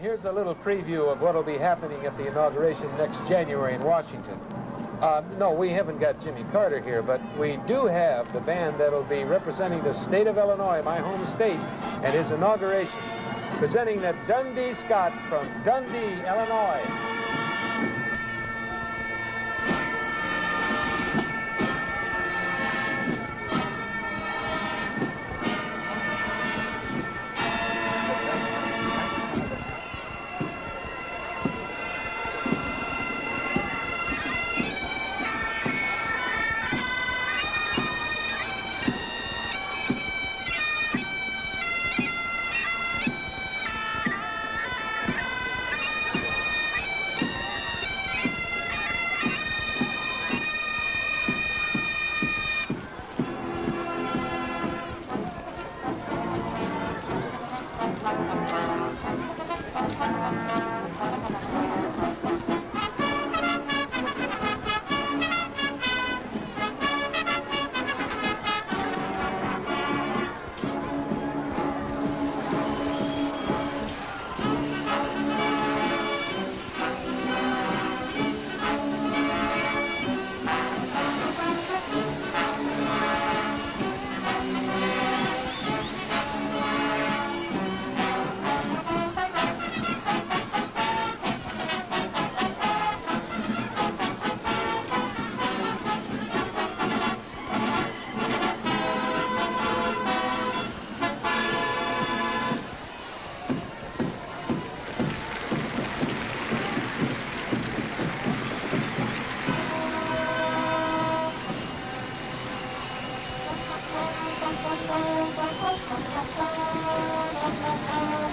here's a little preview of what will be happening at the inauguration next January in Washington. No, we haven't got Jimmy Carter here, but we do have the band that will be representing the state of Illinois, my home state, at his inauguration, presenting the Dundee Scots from Dundee, Illinois.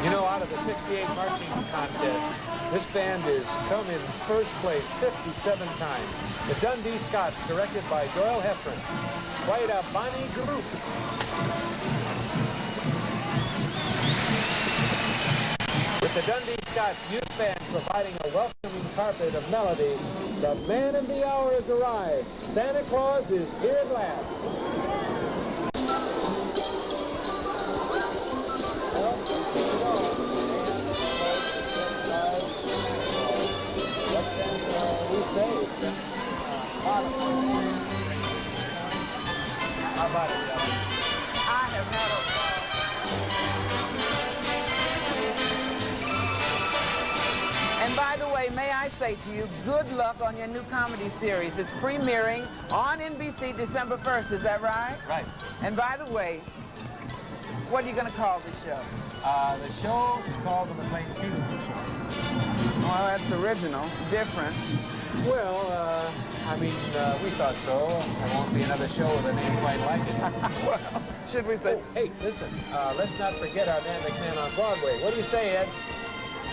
You know, out of the 68 marching contest, this band has come in first place 57 times. The Dundee Scots, directed by Doyle Heffron. Quite a bonny group. With the Dundee Scots Youth Band providing a welcoming carpet of melody, the man of the hour has arrived. Santa Claus is here at last. How about it, Della? I have had a ball. And by the way, may I say to you, good luck on your new comedy series. It's premiering on NBC December 1st, is that right? Right. And by the way, what are you going to call the show? The show is called The McLean Stevenson Show. Well, that's original, different. Well, I mean, we thought so. There won't be another show with a name quite like it. Well, should we say? Oh, hey, listen, let's not forget our Dan McMahon on Broadway. What do you say, Ed?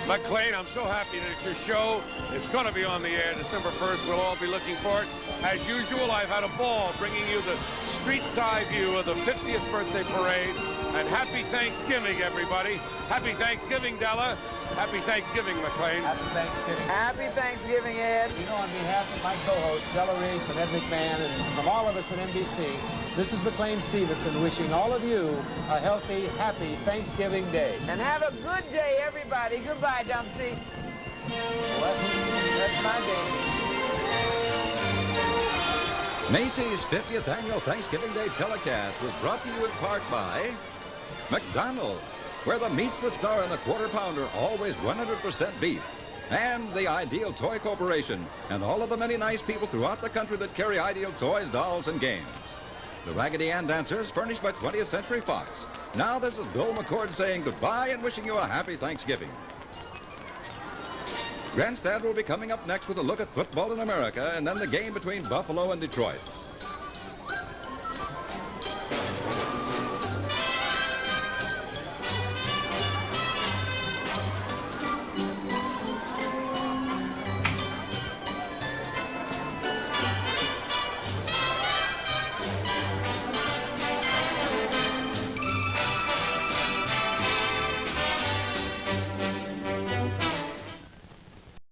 McLean, I'm so happy that it's your show. It's going to be on the air December 1st. We'll all be looking for it. As usual, I've had a ball bringing you the street side view of the 50th birthday parade. And happy Thanksgiving, everybody. Happy Thanksgiving, Della. Happy Thanksgiving, McLean. Happy Thanksgiving. Happy Thanksgiving, Ed. You know, on behalf of my co-hosts, Della Reese and Ed McMahon, and from all of us at NBC, this is McLean Stevenson wishing all of you a healthy, happy Thanksgiving Day. And have a good day, everybody. Goodbye, Dumpsy. That's my day. Macy's 50th Annual Thanksgiving Day telecast was brought to you in part by McDonald's, where the meat's the star and the quarter pounder always 100% beef, and the Ideal Toy Corporation, and all of the many nice people throughout the country that carry Ideal toys, dolls, and games. The Raggedy Ann dancers furnished by 20th Century Fox. Now this is Bill McCord saying goodbye and wishing you a happy Thanksgiving. Grandstand will be coming up next with a look at football in America and then the game between Buffalo and Detroit.